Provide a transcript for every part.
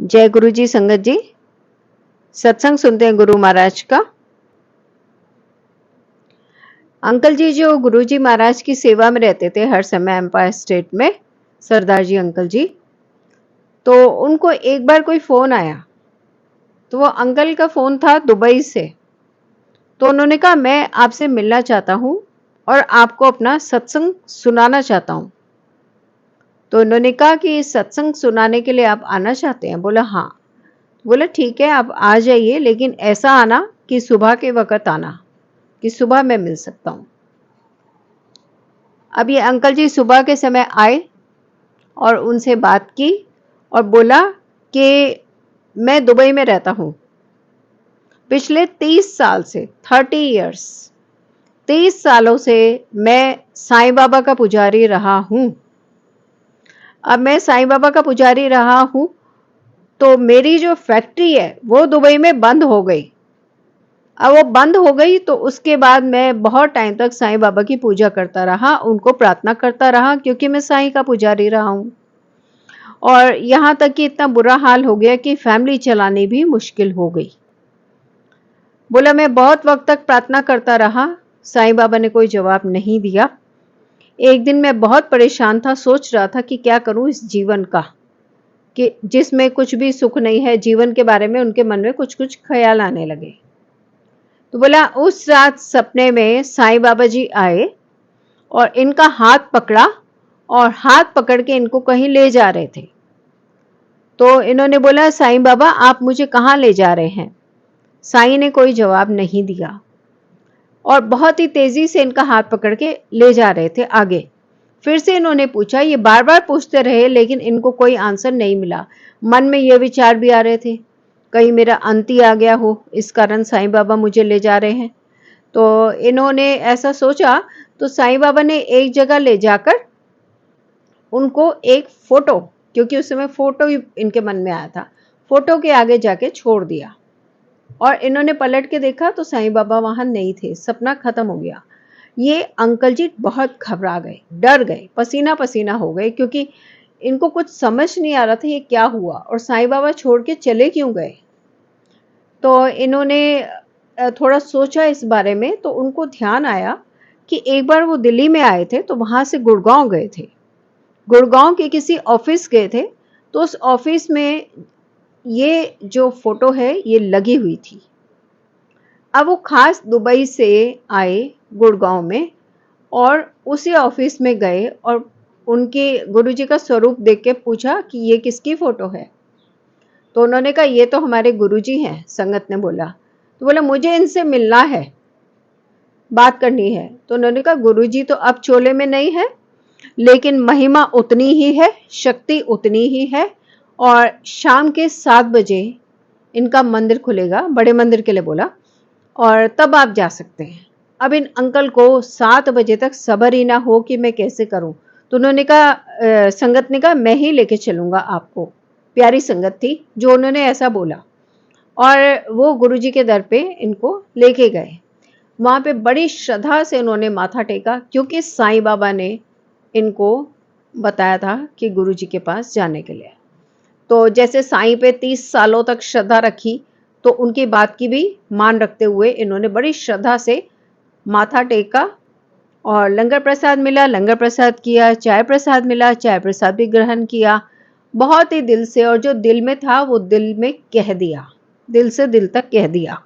जय गुरु जी। संगत जी, सत्संग सुनते हैं गुरु महाराज का। अंकल जी जो गुरु जी महाराज की सेवा में रहते थे हर समय एम्पायर स्टेट में, सरदार जी अंकल जी, तो उनको एक बार कोई फोन आया। तो वो अंकल का फोन था दुबई से। तो उन्होंने कहा मैं आपसे मिलना चाहता हूँ और आपको अपना सत्संग सुनाना चाहता हूँ। तो उन्होंने कहा कि सत्संग सुनाने के लिए आप आना चाहते हैं? बोला हाँ। बोला ठीक है, आप आ जाइए, लेकिन ऐसा आना कि सुबह के वक्त आना, कि सुबह मैं मिल सकता हूँ। अब ये अंकल जी सुबह के समय आए और उनसे बात की और बोला कि मैं दुबई में रहता हूँ पिछले 30 साल से, 30 इयर्स, 30 सालों से मैं साईं बाबा का पुजारी रहा हूँ। अब मैं साईं बाबा का पुजारी रहा हूँ तो मेरी जो फैक्ट्री है वो दुबई में बंद हो गई। अब वो बंद हो गई तो उसके बाद मैं बहुत टाइम तक साईं बाबा की पूजा करता रहा, उनको प्रार्थना करता रहा, क्योंकि मैं साईं का पुजारी रहा हूँ। और यहाँ तक कि इतना बुरा हाल हो गया कि फैमिली चलानी भी मुश्किल हो गई। बोला मैं बहुत वक्त तक प्रार्थना करता रहा, साईं बाबा ने कोई जवाब नहीं दिया। एक दिन मैं बहुत परेशान था, सोच रहा था कि क्या करूं इस जीवन का, कि जिसमें कुछ भी सुख नहीं है। जीवन के बारे में उनके मन में कुछ कुछ ख्याल आने लगे। तो बोला उस रात सपने में साईं बाबा जी आए और इनका हाथ पकड़ा और हाथ पकड़ के इनको कहीं ले जा रहे थे। तो इन्होंने बोला साईं बाबा आप मुझे कहाँ ले जा रहे हैं? साईं ने कोई जवाब नहीं दिया और बहुत ही तेजी से इनका हाथ पकड़ के ले जा रहे थे आगे। फिर से इन्होंने पूछा, ये बार बार पूछते रहे लेकिन इनको कोई आंसर नहीं मिला। मन में ये विचार भी आ रहे थे कहीं मेरा अंत ही आ गया हो, इस कारण साईं बाबा मुझे ले जा रहे हैं। तो इन्होंने ऐसा सोचा तो साईं बाबा ने एक जगह ले जाकर उनको एक फोटो, क्योंकि उस समय फोटो ही इनके मन में आया था, फोटो के आगे जाके छोड़ दिया। और इन्होंने पलट के देखा तो साईं बाबा वहां नहीं थे, सपना खत्म हो गया। ये अंकल जी बहुत घबरा गए, डर गए, पसीना पसीना हो गए, क्योंकि इनको कुछ समझ नहीं आ रहा था ये क्या हुआ और साईं बाबा छोड़ के चले क्यों गए। तो इन्होंने थोड़ा सोचा इस बारे में, तो उनको ध्यान आया कि एक बार वो दिल्ली में आए थे तो वहां से गुड़गांव गए थे, गुड़गांव के किसी ऑफिस गए थे। तो उस ऑफिस में ये जो फोटो है ये लगी हुई थी। अब वो खास दुबई से आए गुड़गांव में और उसी ऑफिस में गए और उनके गुरुजी का स्वरूप देख के पूछा कि ये किसकी फोटो है? तो उन्होंने कहा ये तो हमारे गुरुजी हैं। संगत ने बोला, तो बोला मुझे इनसे मिलना है, बात करनी है। तो उन्होंने कहा गुरुजी तो अब चोले में नहीं है, लेकिन महिमा उतनी ही है, शक्ति उतनी ही है, और शाम के 7 बजे इनका मंदिर खुलेगा, बड़े मंदिर के लिए बोला, और तब आप जा सकते हैं। अब इन अंकल को 7 बजे तक सब्र ही ना हो कि मैं कैसे करूं। तो उन्होंने कहा, संगत ने कहा मैं ही लेके चलूंगा आपको। प्यारी संगत थी जो उन्होंने ऐसा बोला और वो गुरुजी के दर पे इनको लेके गए। वहां पे बड़ी श्रद्धा से उन्होंने माथा टेका, क्योंकि साईं बाबा ने इनको बताया था कि गुरुजी के पास जाने के लिए। तो जैसे साईं पे 30 सालों तक श्रद्धा रखी, तो उनकी बात की भी मान रखते हुए इन्होंने बड़ी श्रद्धा से माथा टेका और लंगर प्रसाद मिला, लंगर प्रसाद किया, चाय प्रसाद मिला, चाय प्रसाद भी ग्रहण किया, बहुत ही दिल से। और जो दिल में था वो दिल में कह दिया, दिल से दिल तक कह दिया।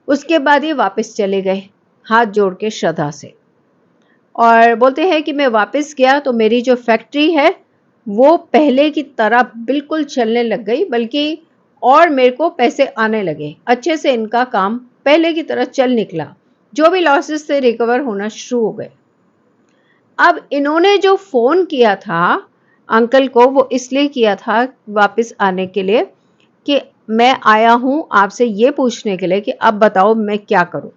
उसके बाद ये वापस चले गए हाथ जोड़ के श्रद्धा से, और बोलते हैं कि मैं वापस गया तो मेरी जो फैक्ट्री है वो पहले की तरह बिल्कुल चलने लग गई, बल्कि और मेरे को पैसे आने लगे अच्छे से। इनका काम पहले की तरह चल निकला, जो भी लॉसेस से रिकवर होना शुरू हो गए। अब इन्होंने जो फोन किया था अंकल को, वो इसलिए किया था वापस आने के लिए कि मैं आया हूं आपसे ये पूछने के लिए कि अब बताओ मैं क्या करूं,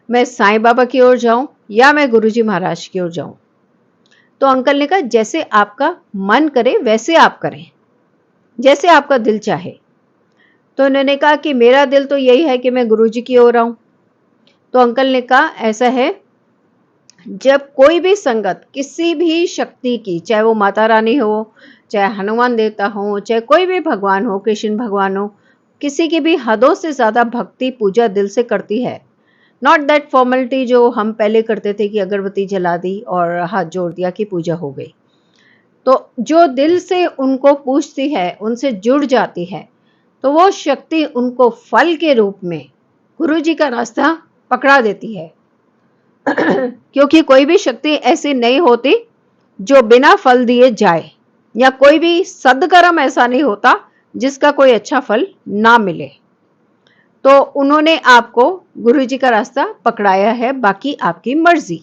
मैं साईं बाबा की ओर जाऊं या मैं गुरुजी महाराज की ओर जाऊं। तो अंकल ने कहा जैसे आपका मन करे वैसे आप करें, जैसे आपका दिल चाहे। तो उन्होंने कहा कि मेरा दिल तो यही है कि मैं गुरुजी की ओर आऊं। तो अंकल ने कहा ऐसा है, जब कोई भी संगत किसी भी शक्ति की, चाहे वो माता रानी हो, चाहे हनुमान देवता हो, चाहे कोई भी भगवान हो, कृष्ण भगवान हो, किसी की भी हदों से ज्यादा भक्ति पूजा दिल से करती है। नॉट दैट फॉर्मेलिटी जो हम पहले करते थे कि अगरबत्ती जला दी और हाथ जोड़ दिया कि पूजा हो गई। तो जो दिल से उनको पूछती है, उनसे जुड़ जाती है, तो वो शक्ति उनको फल के रूप में गुरु जी का रास्ता पकड़ा देती है। क्योंकि कोई भी शक्ति ऐसी नहीं होती जो बिना फल दिए जाए, या कोई भी सदकर्म ऐसा नहीं होता जिसका कोई अच्छा फल ना मिले। तो उन्होंने आपको गुरु जी का रास्ता पकड़ाया है, बाकी आपकी मर्जी।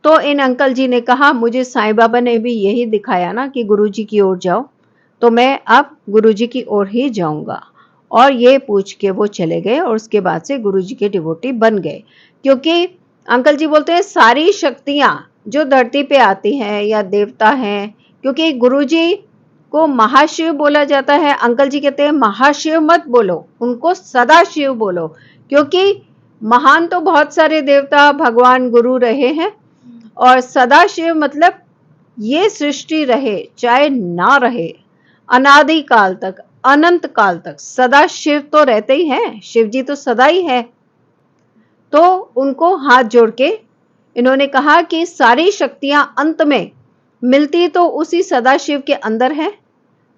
तो इन अंकल जी ने कहा, मुझे साईं बाबा ने भी यही दिखाया ना कि गुरु जी की ओर जाओ, तो मैं अब गुरु जी की ओर ही जाऊंगा। और ये पूछ के वो चले गए और उसके बाद से गुरु जी के डिवोटी बन गए। क्योंकि अंकल जी बोलते हैं सारी शक्तियां जो धरती पे आती हैं या देवता हैं, क्योंकि गुरु जी को महाशिव बोला जाता है, अंकल जी कहते हैं महाशिव मत बोलो, उनको सदाशिव बोलो। क्योंकि महान तो बहुत सारे देवता भगवान गुरु रहे हैं, और सदाशिव मतलब ये सृष्टि रहे चाहे ना रहे, अनादि काल तक, अनंत काल तक सदा शिव तो रहते ही हैं, शिव जी तो सदा ही है। तो उनको हाथ जोड़ के इन्होंने कहा कि सारी शक्तियां अंत में मिलती तो उसी सदाशिव के अंदर है।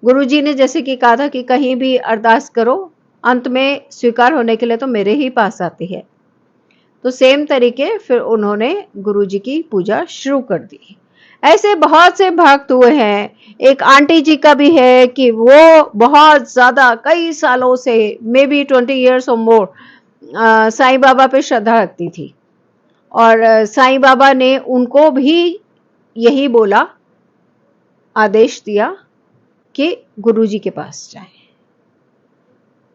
गुरुजी ने जैसे कि कहा था कि कहीं भी अरदास करो, अंत में स्वीकार होने के लिए तो मेरे ही पास आती है। तो सेम तरीके फिर उन्होंने गुरुजी की पूजा शुरू कर दी। ऐसे बहुत से भक्त हुए हैं। एक आंटी जी का भी है कि वो बहुत ज्यादा कई सालों से, मे बी 20 years और मोर, साईं बाबा पे श्रद्धा रखती थी, और साईं बाबा ने उनको भी यही बोला, आदेश दिया कि गुरुजी के पास जाएं।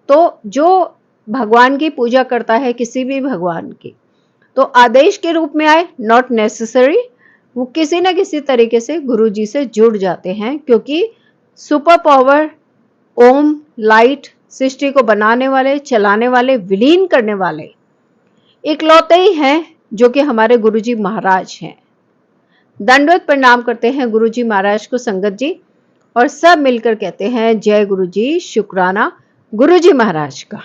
तो जो भगवान की पूजा करता है, किसी भी भगवान की, तो आदेश के रूप में आए, नॉट नेसेसरी, वो किसी न किसी तरीके से गुरु जी से जुड़ जाते हैं। क्योंकि सुपर पावर, ओम, लाइट, सृष्टि को बनाने वाले, चलाने वाले, विलीन करने वाले इकलौते ही हैं जो कि हमारे गुरु जी महाराज हैं। दंडवत प्रणाम करते हैं गुरु जी महाराज को संगत जी, और सब मिलकर कहते हैं जय गुरु जी, शुक्राना गुरु जी महाराज का।